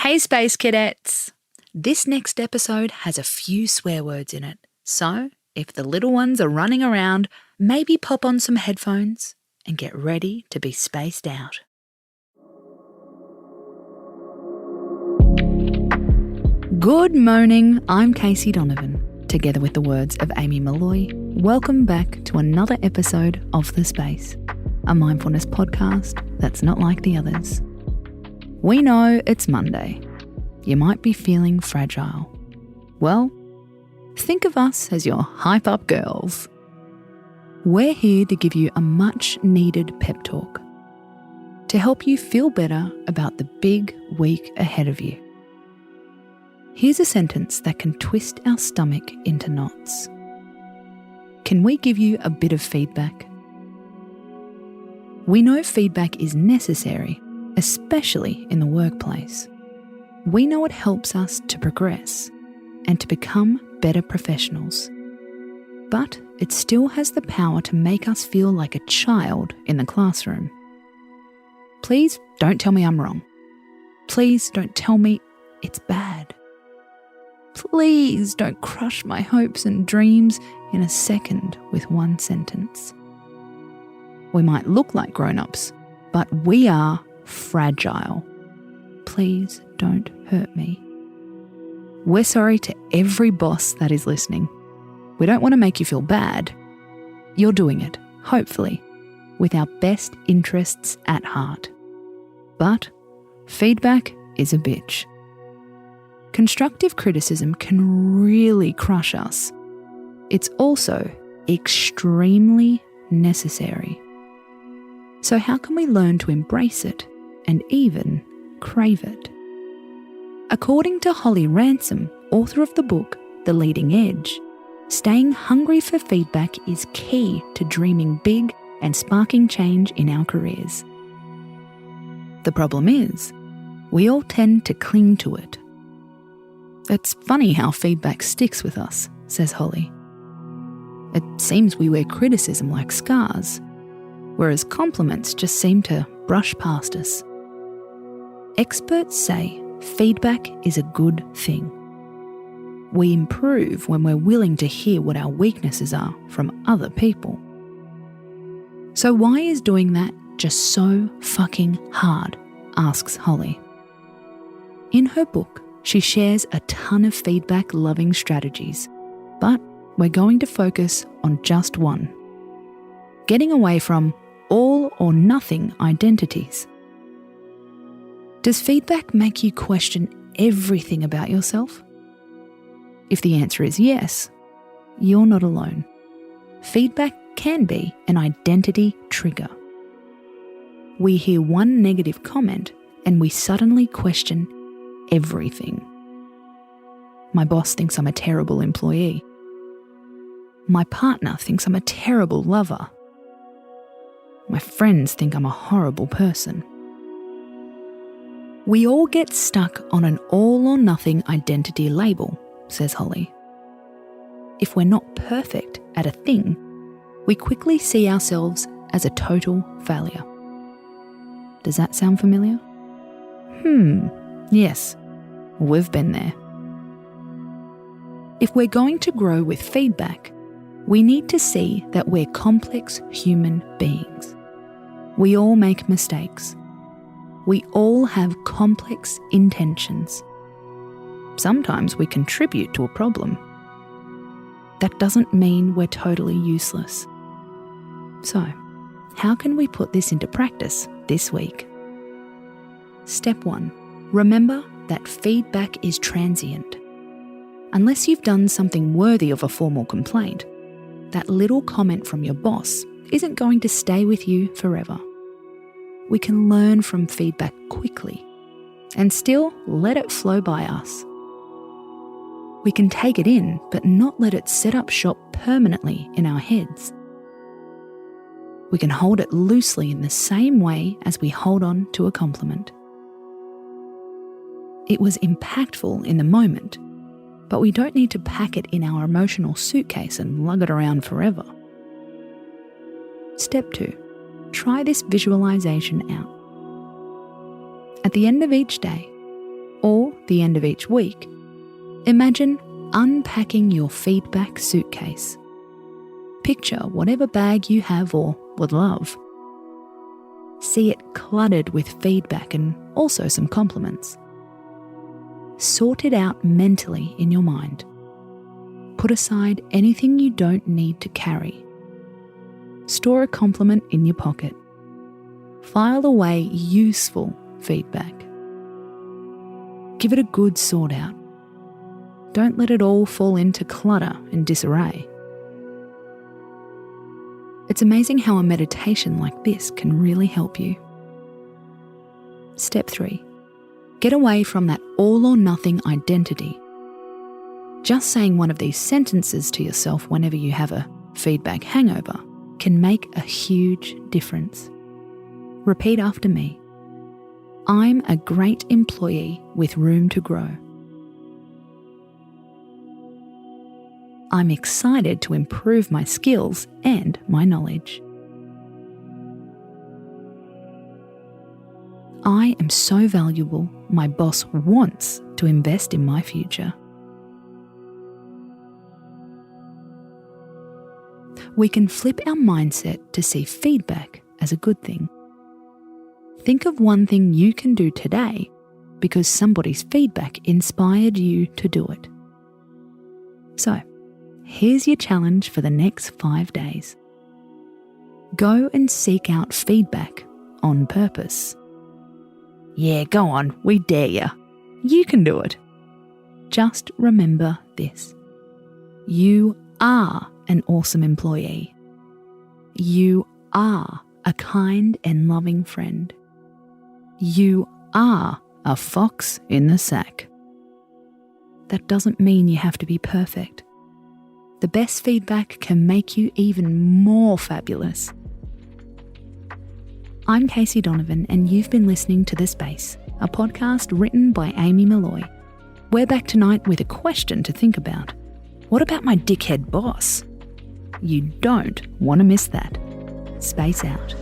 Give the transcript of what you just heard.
Hey Space Cadets! This next episode has a few swear words in it, so if the little ones are running around, maybe pop on some headphones and get ready to be spaced out. Good morning, I'm Casey Donovan. Together with the words of Amy Malloy, welcome back to another episode of The Space, a mindfulness podcast that's not like the others. We know it's Monday. You might be feeling fragile. Well, think of us as your hype-up girls. We're here to give you a much-needed pep talk to help you feel better about the big week ahead of you. Here's a sentence that can twist our stomach into knots. Can we give you a bit of feedback? We know feedback is necessary, especially in the workplace. We know it helps us to progress and to become better professionals. But it still has the power to make us feel like a child in the classroom. Please don't tell me I'm wrong. Please don't tell me it's bad. Please don't crush my hopes and dreams in a second with one sentence. We might look like grown-ups, but we are fragile. Please don't hurt me. We're sorry to every boss that is listening. We don't want to make you feel bad. You're doing it, hopefully, with our best interests at heart. But feedback is a bitch. Constructive criticism can really crush us. It's also extremely necessary. So how can we learn to embrace it and even crave it? According to Holly Ransom, author of the book The Leading Edge, staying hungry for feedback is key to dreaming big and sparking change in our careers. The problem is, we all tend to cling to it. It's funny how feedback sticks with us, says Holly. It seems we wear criticism like scars, whereas compliments just seem to brush past us. Experts say feedback is a good thing. We improve when we're willing to hear what our weaknesses are from other people. So why is doing that just so fucking hard? Asks Holly. In her book, she shares a ton of feedback-loving strategies, but we're going to focus on just one. Getting away from all or nothing identities. Does feedback make you question everything about yourself? If the answer is yes, you're not alone. Feedback can be an identity trigger. We hear one negative comment and we suddenly question everything. My boss thinks I'm a terrible employee. My partner thinks I'm a terrible lover. My friends think I'm a horrible person. We all get stuck on an all or nothing identity label, says Holly. If we're not perfect at a thing, we quickly see ourselves as a total failure. Does that sound familiar? Yes, we've been there. If we're going to grow with feedback, we need to see that we're complex human beings. We all make mistakes. We all have complex intentions. Sometimes we contribute to a problem. That doesn't mean we're totally useless. So, how can we put this into practice this week? Step 1. Remember that feedback is transient. Unless you've done something worthy of a formal complaint, that little comment from your boss isn't going to stay with you forever. We can learn from feedback quickly and still let it flow by us. We can take it in, but not let it set up shop permanently in our heads. We can hold it loosely in the same way as we hold on to a compliment. It was impactful in the moment, but we don't need to pack it in our emotional suitcase and lug it around forever. Step 2. Try this visualization out. At the end of each day, or the end of each week, imagine unpacking your feedback suitcase. Picture whatever bag you have or would love. See it cluttered with feedback and also some compliments. Sort it out mentally in your mind. Put aside anything you don't need to carry. Store a compliment in your pocket. File away useful feedback. Give it a good sort out. Don't let it all fall into clutter and disarray. It's amazing how a meditation like this can really help you. Step 3. Get away from that all or nothing identity. Just saying one of these sentences to yourself whenever you have a feedback hangover can make a huge difference. Repeat after me. I'm a great employee with room to grow. I'm excited to improve my skills and my knowledge. I am so valuable, my boss wants to invest in my future. We can flip our mindset to see feedback as a good thing. Think of one thing you can do today because somebody's feedback inspired you to do it. So, here's your challenge for the next 5 days. Go and seek out feedback on purpose. Yeah, go on, we dare ya. You can do it. Just remember this. You are an awesome employee. You are a kind and loving friend. You are a fox in the sack. That doesn't mean you have to be perfect. The best feedback can make you even more fabulous. I'm Casey Donovan and you've been listening to The Space, a podcast written by Amy Malloy. We're back tonight with a question to think about. What about my dickhead boss? You don't want to miss that. Space out.